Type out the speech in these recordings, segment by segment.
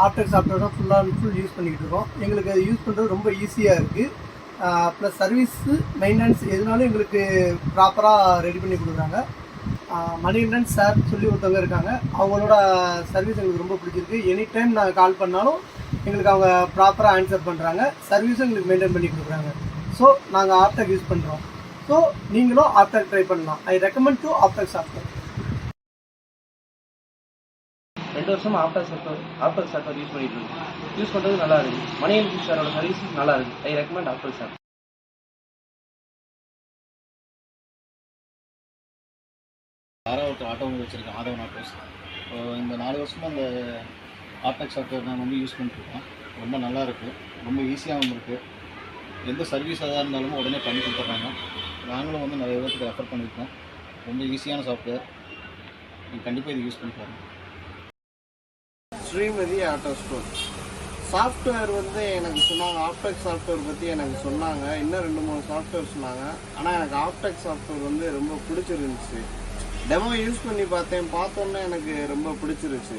After software தான் full use பண்ணிக்கிட்டு இருக்கோம். எங்களுக்கு அது யூஸ் பண்ணுறது ரொம்ப ஈஸியாக இருக்குது. ப்ளஸ் சர்வீஸு மெயின்டெனன்ஸ் எதுனாலும் எங்களுக்கு ப்ராப்பராக ரெடி பண்ணி கொடுக்குறாங்க. மணிகண்டன் சார் சொல்லி ஒருத்தவங்க இருக்காங்க, அவங்களோட சர்வீஸ் எங்களுக்கு ரொம்ப பிடிச்சிருக்கு. எனி டைம் நாங்கள் கால் பண்ணாலும் எங்களுக்கு அவங்க ப்ராப்பராக ஆன்சர் பண்ணுறாங்க. சர்வீஸும் எங்களுக்கு மெயின்டைன் பண்ணி கொடுக்குறாங்க. ஸோ நாங்கள் ஆப்டெக் யூஸ் பண்ணுறோம். ஸோ நீங்களும் ஆப்டெக் ட்ரை பண்ணலாம். I recommend to Aptech software. 2 வருஷமா ஆப்டெக் சாஃப்ட்வேர் யூஸ் பண்ணிட்டு இருக்கோம். யூஸ் பண்ணுறது நல்லா இருக்குது. மணிகண்டன் சாரோட சர்வீஸ் நல்லா இருக்குது. I recommend Aptech software. ஆறாவது ஆட்டோமொபைல் வச்சுருக்கேன், ஆதவன் ஆட்டோஸ். இந்த 4 வருஷமாக இந்த ஆப்டெக் சாஃப்ட்வேர் நான் வந்து யூஸ் பண்ணிட்டுருக்கேன். ரொம்ப நல்லா இருக்குது, ரொம்ப ஈஸியாகவும் இருக்குது. எந்த சர்வீஸ் எதாக இருந்தாலும் உடனே பண்ணி கொடுத்துட்றாங்க. நாங்களும் வந்து நிறைய பேருக்கு ரெஃபர் பண்ணியிருக்கோம். ரொம்ப ஈஸியான சாஃப்ட்வேர், நீங்கள் கண்டிப்பாக இது யூஸ் பண்ணி பாருங்கள். ஸ்ரீமதி ஆட்டோ ஸ்டோர் சாஃப்ட்வேர் வந்து எனக்கு சொன்னாங்க. ஆப்டெக் சாஃப்ட்வேர் பற்றி எனக்கு சொன்னாங்க. இன்னும் 2-3 சாஃப்ட்வேர் சொன்னாங்க. ஆனால் எனக்கு ஆப்டெக் சாஃப்ட்வேர் வந்து ரொம்ப பிடிச்சிருந்துச்சு. டெமோ யூஸ் பண்ணி பார்த்தோன்னே எனக்கு ரொம்ப பிடிச்சிருச்சு.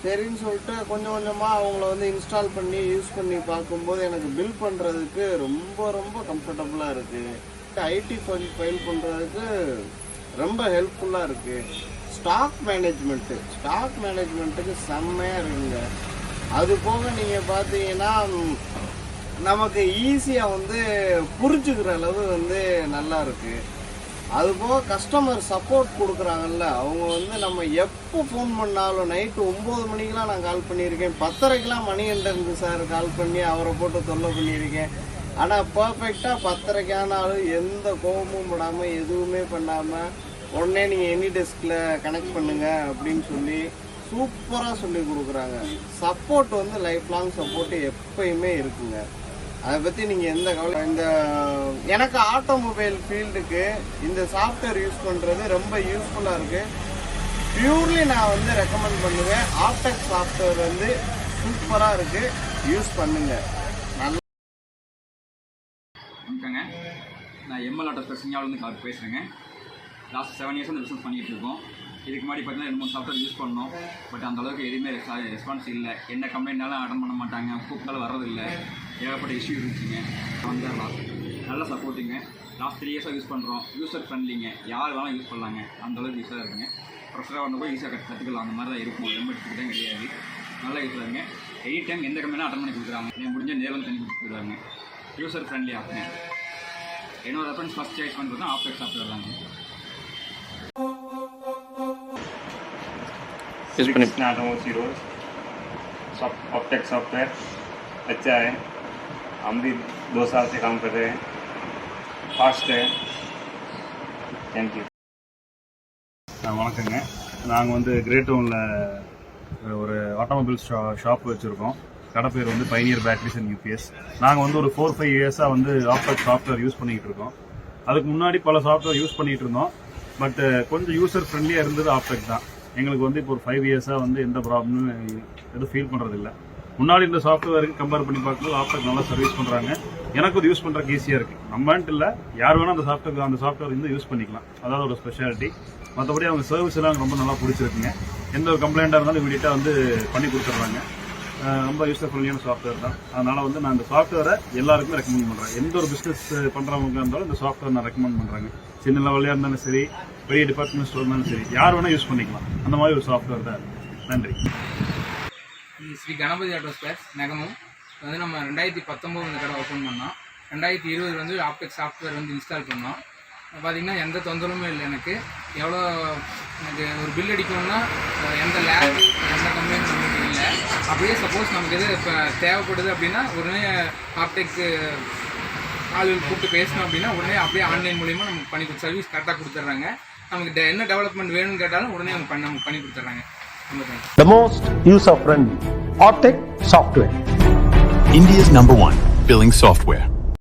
சரின்னு சொல்லிட்டு கொஞ்சம் கொஞ்சமாக அவங்கள வந்து இன்ஸ்டால் பண்ணி யூஸ் பண்ணி பார்க்கும்போது எனக்கு பில் பண்ணுறதுக்கு ரொம்ப கம்ஃபர்டபுளாக இருக்குது. ஐடி ஃபைல் பண்ணுறதுக்கு ரொம்ப ஹெல்ப்ஃபுல்லாக இருக்குது. ஸ்டாக் மேனேஜ்மெண்ட்டுக்கு செம்மையாக இருக்குங்க. அது போக நீங்கள் பார்த்தீங்கன்னா நமக்கு ஈஸியாக வந்து புரிஞ்சுக்கிற அளவு வந்து நல்லா இருக்குது. அதுபோக கஸ்டமர் சப்போர்ட் கொடுக்குறாங்கல்ல, அவங்க வந்து நம்ம எப்போ ஃபோன் பண்ணாலும் நைட்டு 9 மணிக்கெலாம் நான் கால் பண்ணியிருக்கேன். 10:30க்கெலாம் மணிகண்டன் சார் கால் பண்ணி அவரை போட்டு தொல்லை பண்ணியிருக்கேன். ஆனால் பர்ஃபெக்டாக 10:30 ஆனாலும் எந்த கோபமும் படாமல் எதுவுமே பண்ணாமல் உடனே நீங்கள் எனி டெஸ்கில் கனெக்ட் பண்ணுங்கள் அப்படின்னு சொல்லி சூப்பராக சொல்லி கொடுக்குறாங்க. சப்போர்ட் வந்து லைஃப் லாங் சப்போர்ட்டு எப்பயுமே இருக்குங்க. அதை பற்றி நீங்கள் எந்த கவலை எனக்கு ஆட்டோமொபைல் ஃபீல்டுக்கு இந்த சாஃப்ட்வேர் யூஸ் பண்ணுறது ரொம்ப யூஸ்ஃபுல்லாக இருக்குது. பியூர்லி நான் வந்து ரெக்கமெண்ட் பண்ணுவேன். ஆப்டெக் சாஃப்ட்வேர் வந்து சூப்பராக இருக்குது, யூஸ் பண்ணுங்கள். நல்லா வணக்கங்க, நான் எம்எல் ஆட்டோ சிங்காவிலேருந்து பேசுகிறேங்க. லாஸ்ட் 7 இயர்ஸ் இந்த பிஸ்னஸ் பண்ணிகிட்டு இருக்கோம். இதுக்கு முன்னாடி பார்த்தீங்கன்னா 2-3 சாஃப்ட்வேர் யூஸ் பண்ணோம். பட் அந்தளவுக்கு எதுவுமே ரெஸ்பான்ஸ் இல்லை. என்ன கம்ப்ளைண்ட்னாலும் அட்டன் பண்ண மாட்டாங்க, கூப்பிட்டாலும் வர்றதில்லை. ஏகப்பட்ட இஷ்யூ இருந்துச்சுங்க. வந்துடலாம், நல்ல சப்போர்ட்டிங்க. லாஸ்ட் 3 இயர்ஸாக யூஸ் பண்ணுறோம். யூஸர் ஃப்ரெண்ட்லிங்க, யார் வேணாலும் யூஸ் பண்ணலாங்க. அந்தளவுக்கு யூஸாக இருக்குங்க. ப்ரெஷராக வந்து போய் ஈஸியாக கற்றுக்கலாம். அந்த மாதிரி தான் இருக்கும். ரொம்ப டிஃபிகல்ட்டாக கிடையாது, நல்லா யூஸாக இருங்க. எனி டைம் எந்த கம்பெனியும் அட்டன் பண்ணி கொடுக்குறாங்க. எனக்கு முடிஞ்ச நேரம் தண்ணி கொடுத்துருக்காங்க. யூஸர் ஃப்ரெண்ட்லி ஆகுங்க. என்னோட ரெஃபரன்ஸ் ஃபஸ்ட் சாய்ஸ் பண்ணுறது தான் ஆப்டெக் சாஃப்ட்வேர் தாங்க. ऑप्टेक सॉफ्टवेयर अच्छा है. हम भी 2 साल से काम कर रहे हैं. फास्ट है. Thank you. வணக்கங்க, நாங்கள் வந்து கிரேட் டவுனில் ஒரு ஆட்டோமொபைல் ஷாப் வச்சுருக்கோம். கடை பேர் வந்து பைனியர் பேட்டரிஸ் அண்ட் யூபிஎஸ். நாங்கள் வந்து ஒரு 4-5 இயர்ஸாக வந்து ஆப்டெக் சாஃப்ட்வேர் யூஸ் பண்ணிக்கிட்டு இருக்கோம். அதுக்கு முன்னாடி பல சாஃப்ட்வேர் யூஸ் பண்ணிகிட்டு இருந்தோம். பட் கொஞ்சம் யூசர் ஃப்ரெண்ட்லியாக இருந்தது ஆப்டெக் தான். எங்களுக்கு வந்து இப்போ ஒரு 5 இயர்ஸாக வந்து எந்த ப்ராப்ளமும் எதுவும் ஃபீல் பண்ணுறதில்ல. முன்னாடி இந்த சாஃப்ட்வேருக்கு கம்பேர் பண்ணி பார்க்கும்போது ஆப்டெக் நல்லா சர்வீஸ் பண்ணுறாங்க. எனக்கு அது யூஸ் பண்ணுறதுக்கு ஈஸியாக இருக்குது. நம்மன்ட்டு இல்லை, யார் வேணால் அந்த சாஃப்ட்வேர் வந்து யூஸ் பண்ணிக்கலாம். அதாவது ஒரு ஸ்பெஷாலிட்டி. மற்றபடி அவங்க சர்வீஸ் எல்லாம் ரொம்ப நல்லா பிடிச்சிருக்குங்க. எந்த ஒரு கம்ப்ளைண்ட்டாக இருந்தாலும் இமீடியட்டாக வந்து பண்ணி கொடுத்துட்றாங்க. ரொம்ப யூஸர் ஃப்ரெண்ட்லியான சாஃப்ட்வேர் தான். அதனால் வந்து நான் இந்த சாஃப்ட்வேரை எல்லாருக்குமே ரெக்கமெண்ட் பண்ணுறேன். எந்த ஒரு பிஸ்னஸ் பண்ணுறவங்க இருந்தாலும் இந்த சாஃப்ட்வேர் நான் ரெக்கமெண்ட் பண்ணுறேங்க. சின்ன லெவலியாக இருந்தாலும் சரி, பெரிய டிபார்ட்மெண்ட் ஸ்டோர் இருந்தாலும் சரி, யார் வேணால் யூஸ் பண்ணிக்கலாம். அந்த மாதிரி ஒரு சாஃப்ட்வேர் தான். நன்றி. ஸ்ரீ கணபதி ஆட்டோ ஸ்பேர்ஸ் நெகமும் வந்து நம்ம 2019 இந்த கடை ஓப்பன் பண்ணோம். 2020 வந்து ஆப்டெக் சாஃப்ட்வேர் வந்து இன்ஸ்டால் பண்ணோம். பார்த்திங்கன்னா எந்த தொந்தரவுமே இல்லை. எனக்கு ஒரு பில் அடிக்கணும்னா எந்த லேப் எந்த கம்ப்ளைண்ட் நமக்கு இல்லை. அப்படியே சப்போஸ் நமக்கு எது இப்போ தேவைப்படுது அப்படின்னா உடனே ஆப்டெக்கு ஆளுகள் கூப்பிட்டு பேசணும் அப்படின்னா உடனே அப்படியே ஆன்லைன் மூலிமா நமக்கு பண்ணி சர்வீஸ் கரெக்டாக கொடுத்துட்றாங்க. நமக்கு என்ன டெவலப்மெண்ட் வேணும்னு கேட்டாலும் உடனே நமக்கு பண்ணி கொடுத்துட்றாங்க. The most user-friendly Optec software. India's #1 billing software.